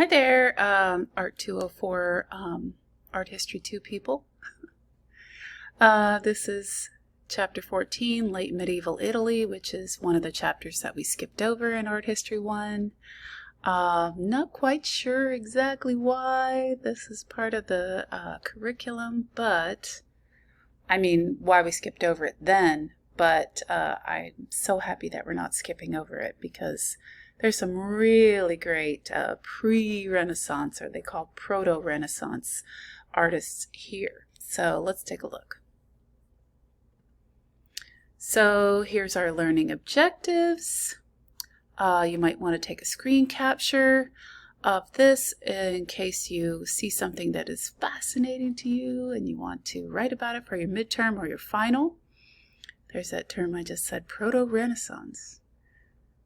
Hi there, Art 204 Art History 2 people. This is Chapter 14, Late Medieval Italy, which is one of the chapters that we skipped over in Art History 1. Not quite sure exactly why this is part of the curriculum, but why we skipped over it then, but I'm so happy that we're not skipping over it because there's some really great pre-Renaissance, or they call proto-Renaissance artists here. So let's take a look. So here's our learning objectives. You might want to take a screen capture of this in case you see something that is fascinating to you and you want to write about it for your midterm or your final. There's that term I just said, proto-Renaissance.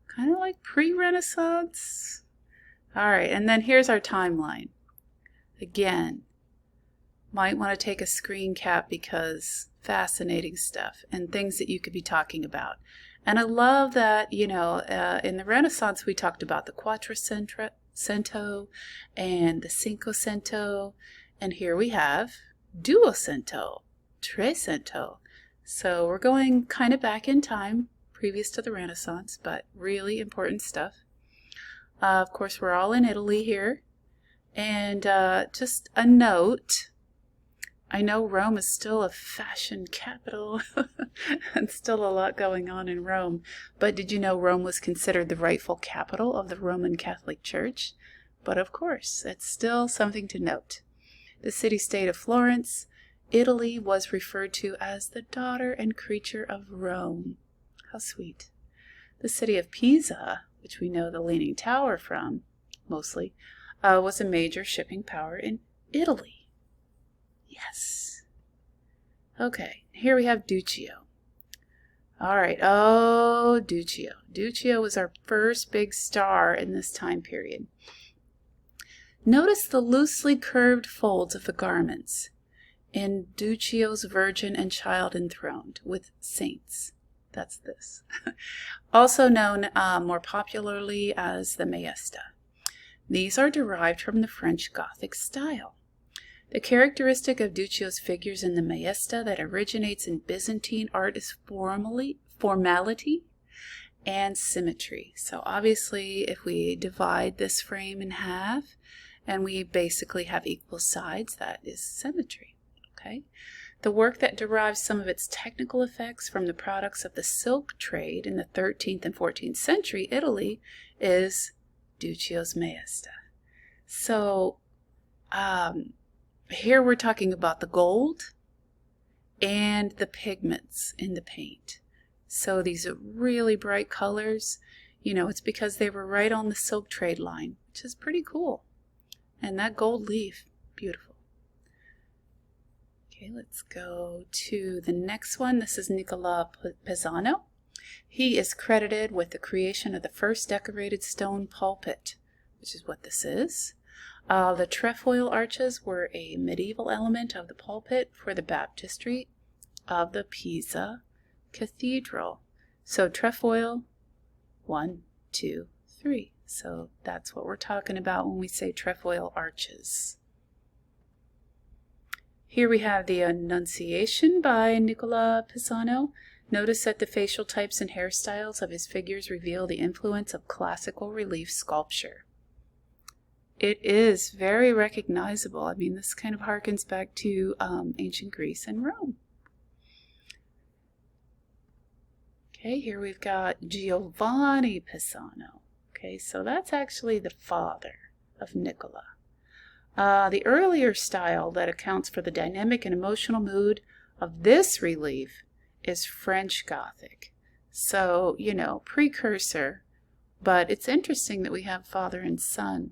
Kind of like pre-Renaissance. All right, and then here's our timeline. Again, might want to take a screen cap because fascinating stuff and things that you could be talking about. And I love that, in the Renaissance we talked about the Quattrocento and the Cinquecento, and here we have Duecento, Trecento. So we're going kind of back in time, previous to the Renaissance, but really important stuff. Of course, we're all in Italy here. And just a note, I know Rome is still a fashion capital and still a lot going on in Rome, but did you know Rome was considered the rightful capital of the Roman Catholic Church? But of course, it's still something to note. The city-state of Florence, Italy, was referred to as the daughter and creature of Rome. How sweet. The city of Pisa, which we know the Leaning Tower from, mostly, was a major shipping power in Italy. Yes. Okay, here we have Duccio. All right, Duccio. Duccio was our first big star in this time period. Notice the loosely curved folds of the garments in Duccio's Virgin and Child enthroned with saints. That's this. Also known more popularly as the Maesta. These are derived from the French Gothic style. The characteristic of Duccio's figures in the Maesta that originates in Byzantine art is formality and symmetry. So obviously if we divide this frame in half and we basically have equal sides, that is symmetry. Okay? The work that derives some of its technical effects from the products of the silk trade in the 13th and 14th century Italy is Duccio's Maesta. So here we're talking about the gold and the pigments in the paint. So these are really bright colors. It's because they were right on the silk trade line, which is pretty cool. And that gold leaf, beautiful. Okay, let's go to the next one. This is Nicola Pisano. He is credited with the creation of the first decorated stone pulpit, which is what this is. The trefoil arches were a medieval element of the pulpit for the baptistry of the Pisa Cathedral. So trefoil, 1, 2, 3. So that's what we're talking about when we say trefoil arches. Here we have the Annunciation by Nicola Pisano. Notice that the facial types and hairstyles of his figures reveal the influence of classical relief sculpture. It is very recognizable. This kind of harkens back to ancient Greece and Rome. Okay, here we've got Giovanni Pisano. Okay, so that's actually the father of Nicola. The earlier style that accounts for the dynamic and emotional mood of this relief is French Gothic. So, precursor, but it's interesting that we have father and son.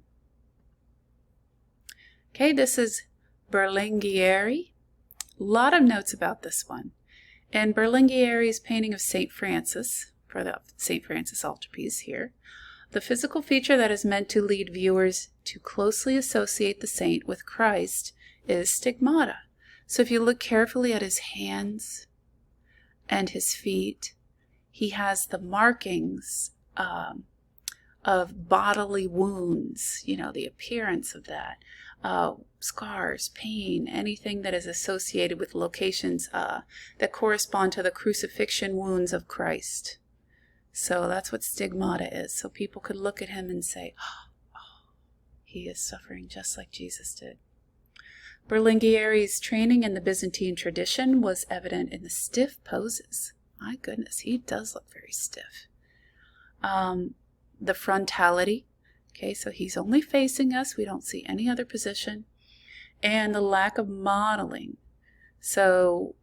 Okay, this is Berlinguieri. A lot of notes about this one. In Berlinguieri's painting of St. Francis, for the St. Francis altarpiece here, the physical feature that is meant to lead viewers to closely associate the saint with Christ is stigmata. So if you look carefully at his hands and his feet, he has the markings of bodily wounds, the appearance of that, scars, pain, anything that is associated with locations that correspond to the crucifixion wounds of Christ. So that's what stigmata is. So people could look at him and say, oh, he is suffering just like Jesus did. Berlingueri's training in the Byzantine tradition was evident in the stiff poses. My goodness, he does look very stiff. The frontality, okay, so he's only facing us. We don't see any other position. And the lack of modeling. So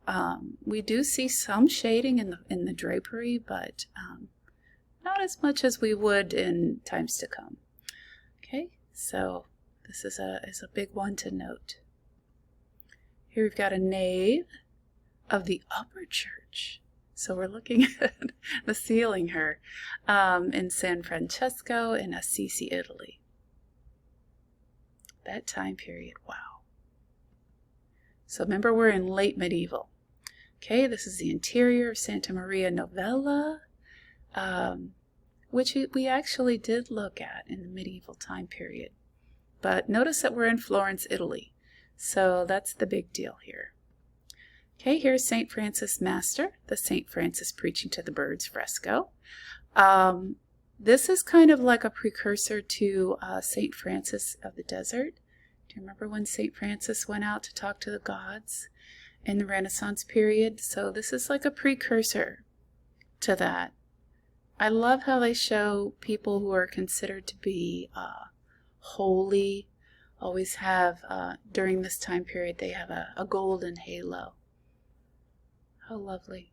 we do see some shading in the drapery, but not as much as we would in times to come. Okay, so this is a big one to note. Here we've got a nave of the upper church. So we're looking at the ceiling here in San Francesco in Assisi, Italy. That time period, wow. So remember, we're in late medieval. Okay, this is the interior of Santa Maria Novella, which we actually did look at in the medieval time period. But notice that we're in Florence, Italy. So that's the big deal here. Okay, here's St. Francis Master, the St. Francis Preaching to the Birds fresco. This is kind of like a precursor to St. Francis of the Desert. Do you remember when St. Francis went out to talk to the gods in the Renaissance period? So this is like a precursor to that. I love how they show people who are considered to be holy, always have, during this time period, they have a golden halo. How lovely.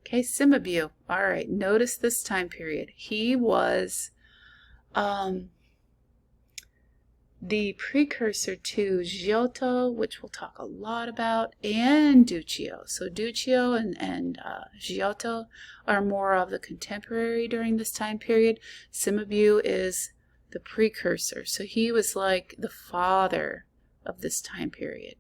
Okay, Cimabue. All right, notice this time period. He was the precursor to Giotto, which we'll talk a lot about, and Duccio. So Duccio and Giotto are more of the contemporary during this time period. Cimabue is the precursor. So he was like the father of this time period.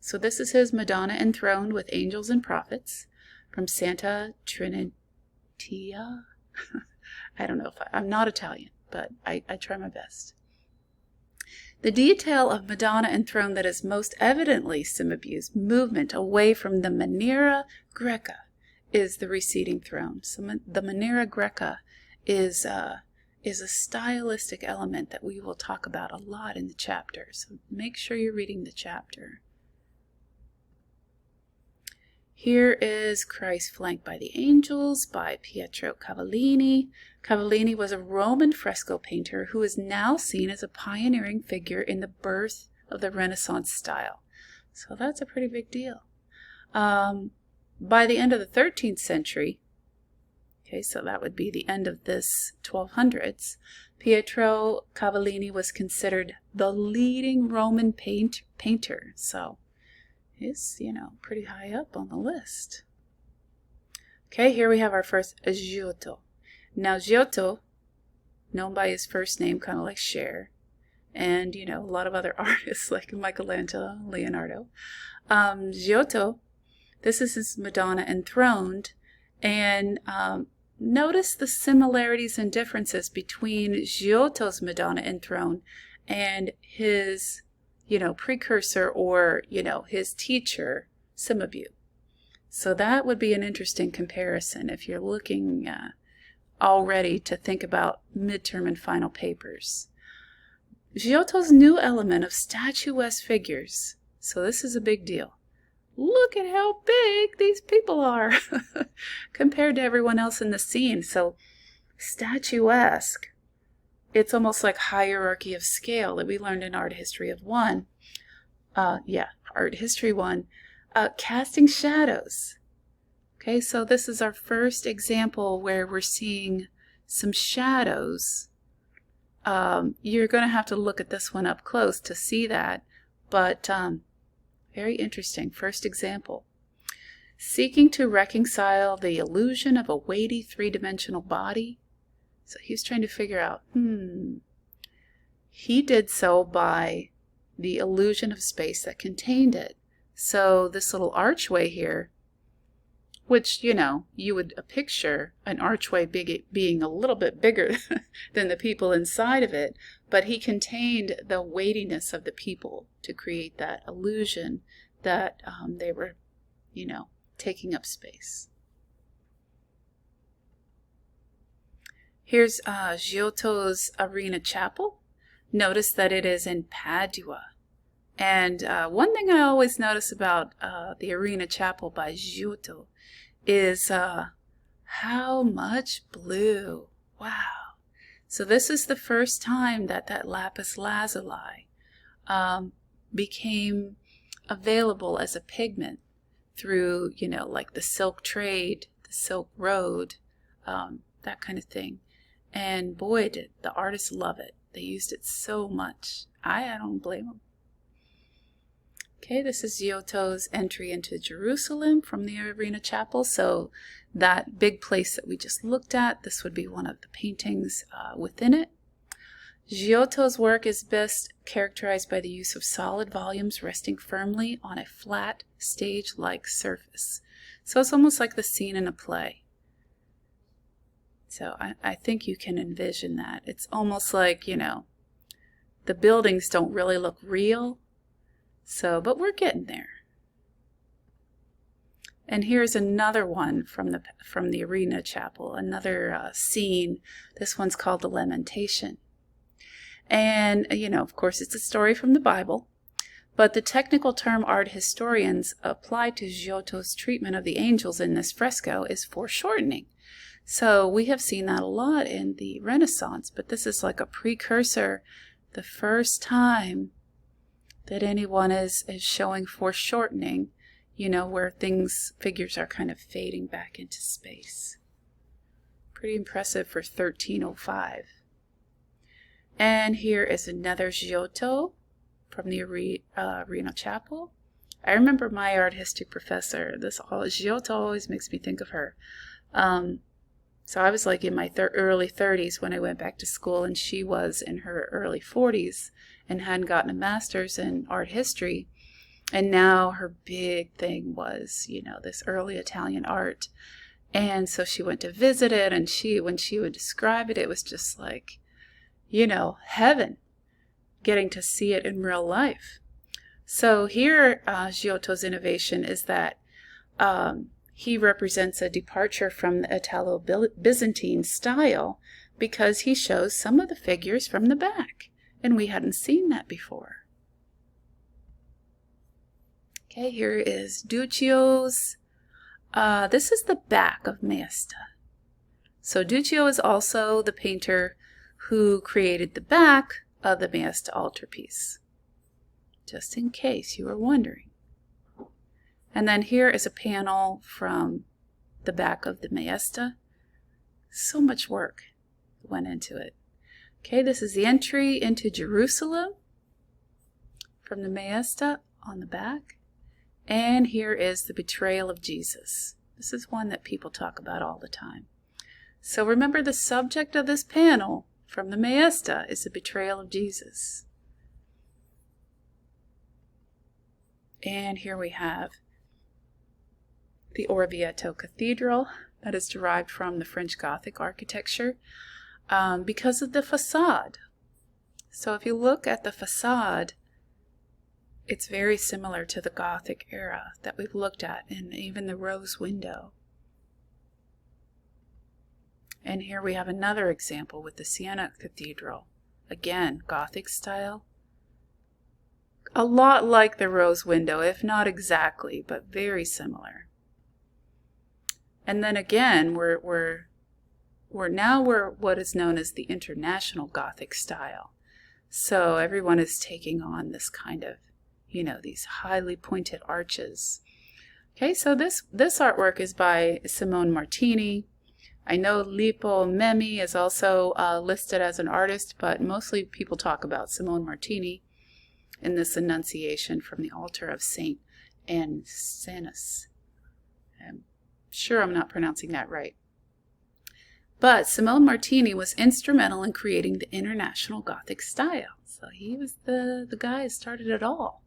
So this is his Madonna enthroned with angels and prophets from Santa Trinitia. I don't know if I'm not Italian, but I try my best. The detail of Madonna enthroned that is most evidently Cimabue's movement away from the Maniera Greca is the receding throne. So the Maniera Greca is a stylistic element that we will talk about a lot in the chapter. So make sure you're reading the chapter. Here is Christ flanked by the angels by Pietro Cavallini. Cavallini was a Roman fresco painter who is now seen as a pioneering figure in the birth of the Renaissance style. So that's a pretty big deal. By the end of the 13th century, okay, so that would be the end of this 1200s, Pietro Cavallini was considered the leading Roman painter. So is, pretty high up on the list. Okay, here we have our first Giotto. Now, Giotto, known by his first name, kind of like Cher, and, a lot of other artists like Michelangelo, Leonardo. Giotto, this is his Madonna enthroned, and notice the similarities and differences between Giotto's Madonna enthroned and his precursor or, his teacher, Cimabue. So that would be an interesting comparison if you're looking already to think about midterm and final papers. Giotto's new element of statuesque figures. So this is a big deal. Look at how big these people are compared to everyone else in the scene. So statuesque. It's almost like hierarchy of scale that we learned in Art History 1. Art History 1. Casting shadows. Okay, so this is our first example where we're seeing some shadows. You're going to have to look at this one up close to see that, but very interesting. First example. Seeking to reconcile the illusion of a weighty three-dimensional body. So he's trying to figure out, he did so by the illusion of space that contained it. So this little archway here which, you know, you would picture an archway being a little bit bigger than the people inside of it, but he contained the weightiness of the people to create that illusion that they were, you know, taking up space. Here's Giotto's Arena Chapel. Notice that it is in Padua. And one thing I always notice about the Arena Chapel by Giotto is how much blue. Wow. So this is the first time that lapis lazuli became available as a pigment through, you know, like the silk trade, the Silk Road, that kind of thing. And boy, did the artists love it. They used it so much. I don't blame them. Okay, this is Giotto's entry into Jerusalem from the Arena Chapel. So that big place that we just looked at, this would be one of the paintings within it. Giotto's work is best characterized by the use of solid volumes resting firmly on a flat, stage-like surface. So it's almost like the scene in a play. So I think you can envision that. It's almost like, you know, the buildings don't really look real. So, but we're getting there. And here's another one from the Arena Chapel, another scene. This one's called The Lamentation. And, you know, of course, it's a story from the Bible, but the technical term art historians apply to Giotto's treatment of the angels in this fresco is foreshortening. So we have seen that a lot in the Renaissance, but this is like a precursor, the first time that anyone is showing foreshortening, you know, where figures are kind of fading back into space. Pretty impressive for 1305. And here is another Giotto from the Arena Chapel. I remember my art history professor, Giotto always makes me think of her. So I was like in my early 30s when I went back to school, and she was in her early 40s and hadn't gotten a master's in art history. And now her big thing was, you know, this early Italian art. And so she went to visit it, and when she would describe it, it was just like, you know, heaven, getting to see it in real life. So here, Giotto's innovation is that he represents a departure from the Italo-Byzantine style because he shows some of the figures from the back, and we hadn't seen that before. Okay, here is Duccio's. This is the back of Maesta. So Duccio is also the painter who created the back of the Maesta altarpiece, just in case you were wondering. And then here is a panel from the back of the Maesta. So much work went into it. Okay, this is the entry into Jerusalem from the Maesta on the back. And here is the betrayal of Jesus. This is one that people talk about all the time. So remember, the subject of this panel from the Maesta is the betrayal of Jesus. And here we have the Orvieto Cathedral that is derived from the French Gothic architecture because of the facade. So if you look at the facade, it's very similar to the Gothic era that we've looked at, and even the rose window. And here we have another example with the Siena Cathedral. Again, Gothic style. A lot like the rose window, if not exactly, but very similar. And then again, we're what is known as the International Gothic style. So everyone is taking on this kind of, you know, these highly pointed arches. Okay, so this artwork is by Simone Martini. I know Lippo Memmi is also listed as an artist, but mostly people talk about Simone Martini in this Annunciation from the altar of Saint Ansenus. I'm sure I'm not pronouncing that right. But Simone Martini was instrumental in creating the International Gothic style. So he was the guy who started it all.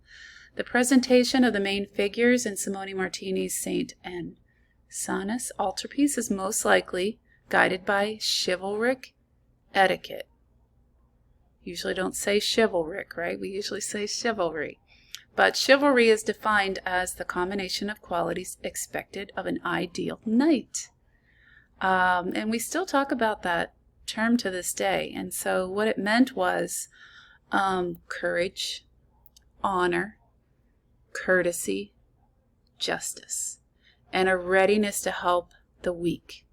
The presentation of the main figures in Simone Martini's Saint Sonus altarpiece is most likely guided by chivalric etiquette. Usually don't say chivalric, right? We usually say chivalry. But chivalry is defined as the combination of qualities expected of an ideal knight. And we still talk about that term to this day. And so what it meant was courage, honor, courtesy, justice, and a readiness to help the weak.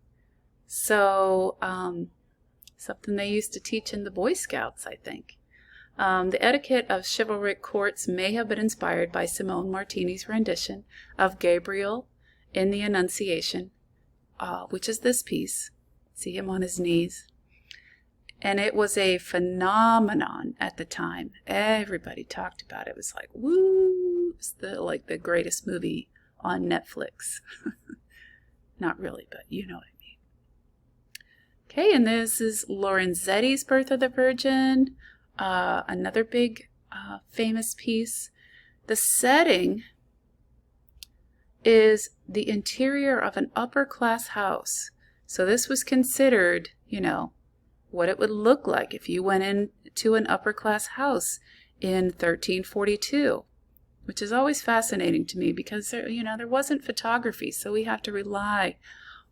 So something they used to teach in the Boy Scouts, I think. The etiquette of chivalric courts may have been inspired by Simone Martini's rendition of Gabriel in the Annunciation, which is this piece. See him on his knees. And it was a phenomenon at the time. Everybody talked about it. It was like, woo! It's the greatest movie on Netflix. Not really, but you know what I mean. Okay, and this is Lorenzetti's Birth of the Virgin. Another big famous piece. The setting is the interior of an upper class house. So this was considered, what it would look like if you went into an upper class house in 1342, which is always fascinating to me because there wasn't photography, so we have to rely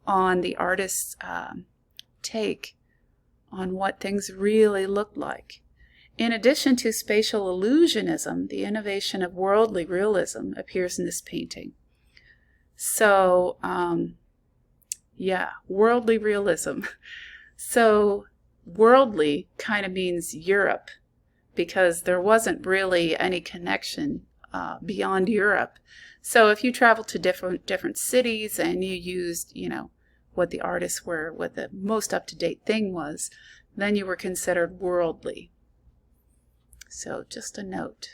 on the artist's take on what things really looked like. In addition to spatial illusionism, the innovation of worldly realism appears in this painting. So, worldly realism. So, worldly kind of means Europe, because there wasn't really any connection beyond Europe. So if you traveled to different cities and you used, what the artists were, what the most up-to-date thing was, then you were considered worldly. So just a note.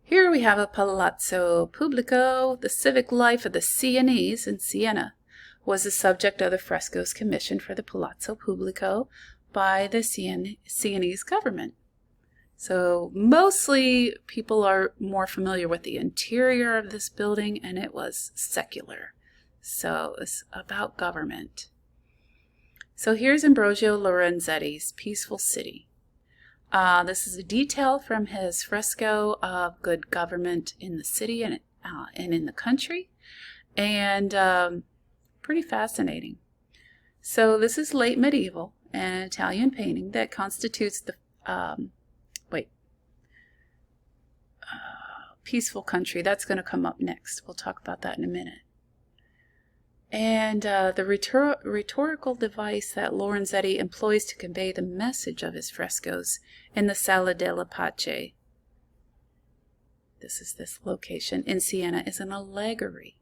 Here we have a Palazzo Pubblico. The civic life of the Sienese in Siena was the subject of the frescoes commissioned for the Palazzo Pubblico by the Sienese government. So mostly people are more familiar with the interior of this building, and it was secular. So it's about government. So here's Ambrogio Lorenzetti's Peaceful City. This is a detail from his fresco of good government in the city and in the country, and pretty fascinating. So this is late medieval, an Italian painting that constitutes the peaceful country. That's going to come up next. We'll talk about that in a minute. And the rhetorical device that Lorenzetti employs to convey the message of his frescoes in the Sala della Pace, this is this location in Siena, is an allegory.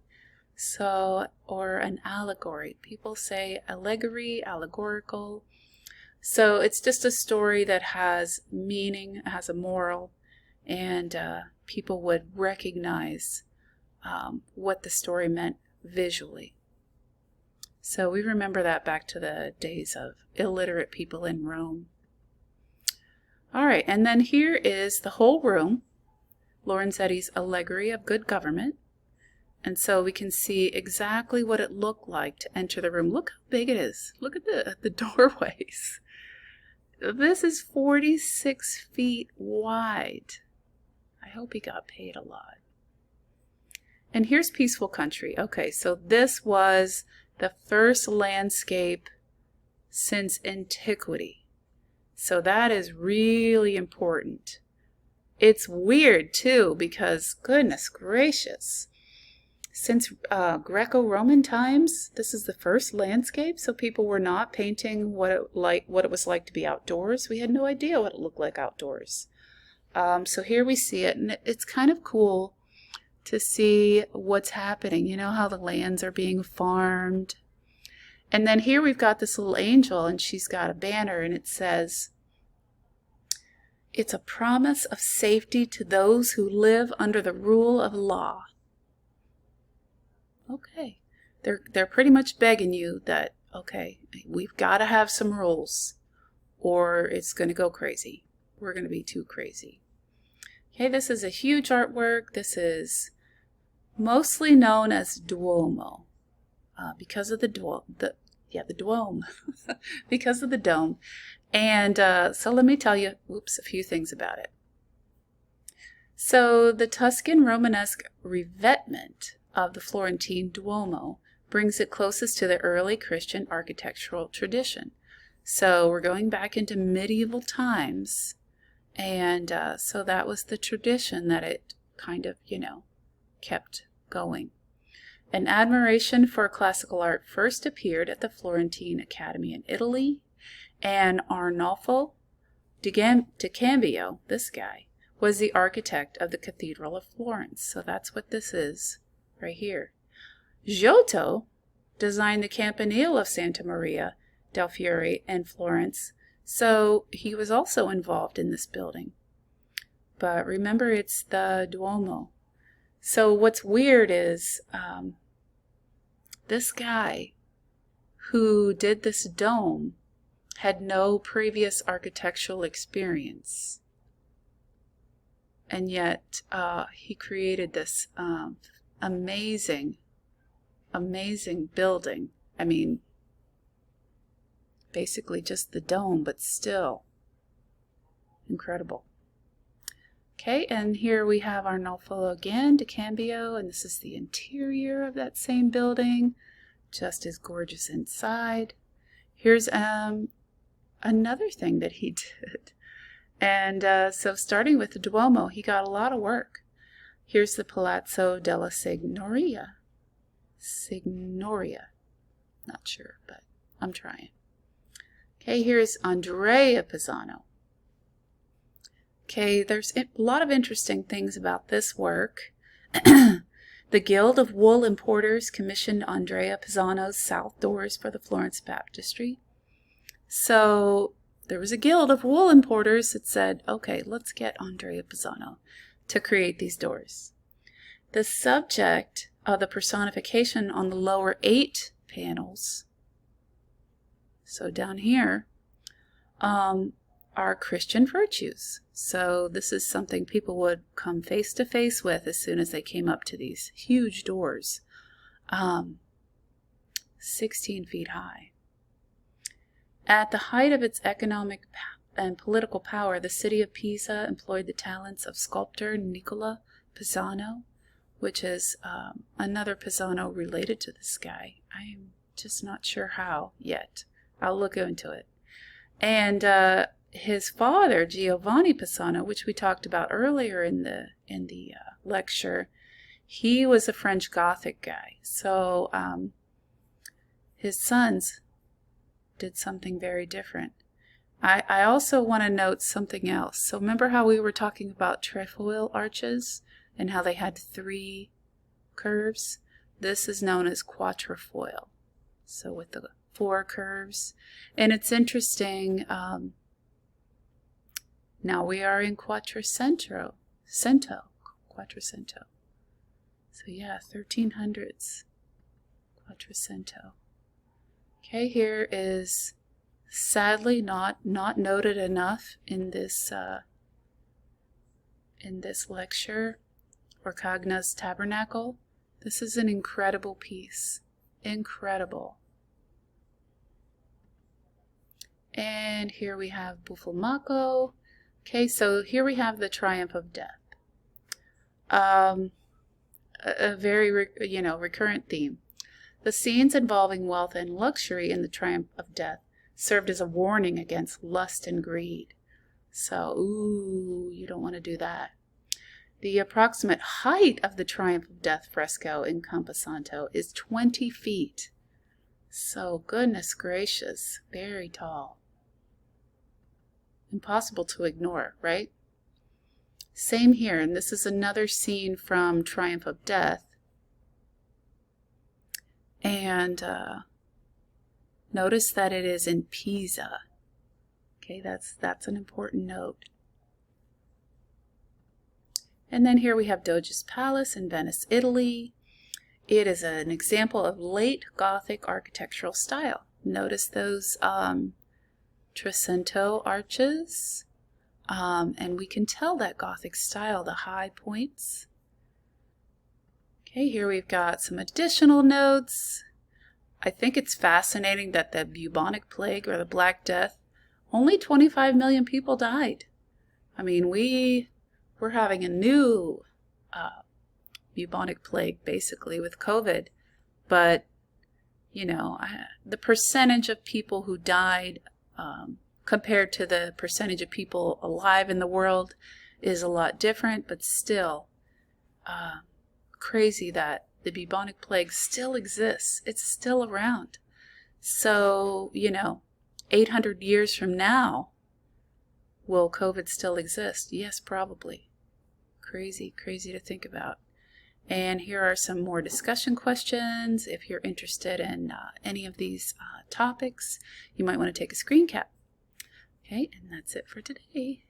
So, or an allegory. People say allegory, allegorical. So it's just a story that has meaning, has a moral, and people would recognize what the story meant visually. So we remember that back to the days of illiterate people in Rome. All right, and then here is the whole room, Lorenzetti's Allegory of Good Government. And so we can see exactly what it looked like to enter the room. Look how big it is. Look at the doorways. This is 46 feet wide. I hope he got paid a lot. And here's Peaceful Country. Okay, so this was the first landscape since antiquity. So that is really important. It's weird too, because goodness gracious, since Greco-Roman times, this is the first landscape, so people were not painting what it was like to be outdoors. We had no idea what it looked like outdoors. So here we see it, and it's kind of cool to see what's happening. You know how the lands are being farmed. And then here we've got this little angel, and she's got a banner, and it says, "It's a promise of safety to those who live under the rule of law." Okay. They're pretty much begging you that, okay, we've got to have some rules, or it's going to go crazy. We're going to be too crazy. Okay, this is a huge artwork. This is mostly known as Duomo, because of the Duomo, because of the dome. And so let me tell you, a few things about it. So the Tuscan Romanesque revetment of the Florentine Duomo brings it closest to the early Christian architectural tradition. So we're going back into medieval times, and so that was the tradition that it kind of, kept going. An admiration for classical art first appeared at the Florentine Academy in Italy, and Arnolfo di Cambio, this guy, was the architect of the Cathedral of Florence. So that's what this is right here. Giotto designed the Campanile of Santa Maria del Fiore in Florence, so he was also involved in this building. But remember, it's the Duomo. So what's weird is this guy who did this dome had no previous architectural experience. And yet he created this amazing building. I mean, basically just the dome, but still incredible. Okay, and here we have Arnolfo again, di Cambio, and this is the interior of that same building, just as gorgeous inside. Here's another thing that he did. And so starting with the Duomo, he got a lot of work. Here's the Palazzo della Signoria. Not sure, but I'm trying. Okay, here's Andrea Pisano. Okay, there's a lot of interesting things about this work. The Guild of Wool Importers commissioned Andrea Pisano's south doors for the Florence Baptistry. So there was a guild of wool importers that said, okay, let's get Andrea Pisano to create these doors. The subject of the personification on the lower 8 panels, so down here, are Christian virtues. So this is something people would come face to face with as soon as they came up to these huge doors, 16 feet high. At the height of its economic and political power, the city of Pisa employed the talents of sculptor Nicola Pisano, which is another Pisano related to this guy. I'm just not sure how yet. I'll look into it. And his father, Giovanni Pisano, which we talked about earlier in the lecture, he was a French Gothic guy. So his sons did something very different. I also want to note something else. So remember how we were talking about trefoil arches and how they had 3 curves? This is known as quatrefoil. So with the 4 curves. And it's interesting, now we are in Quattrocento. So yeah, 1300s. Quattrocento. Okay, here is sadly not noted enough in this lecture, Orcagna's Tabernacle. This is an incredible piece. Incredible. And here we have Buffalmacco. Okay, so here we have the Triumph of Death. A very recurrent theme. The scenes involving wealth and luxury in the Triumph of Death served as a warning against lust and greed. So, you don't want to do that. The approximate height of the Triumph of Death fresco in Camposanto is 20 feet. So, goodness gracious, very tall. Impossible to ignore, right? Same here, and this is another scene from Triumph of Death. And notice that it is in Pisa. Okay, that's an important note. And then here we have Doge's Palace in Venice, Italy. It is an example of late Gothic architectural style. Notice those Trecento arches. And we can tell that Gothic style, the high points. Okay, here we've got some additional notes. I think it's fascinating that the bubonic plague or the Black Death, only 25 million people died. I mean, we're having a new bubonic plague basically with COVID, but you know, the percentage of people who died compared to the percentage of people alive in the world is a lot different, but still crazy that the bubonic plague still exists. It's still around. So, you know, 800 years from now, will COVID still exist? Yes, probably. Crazy, crazy to think about. And here are some more discussion questions. If you're interested in any of these topics, you might want to take a screen cap. Okay, and that's it for today.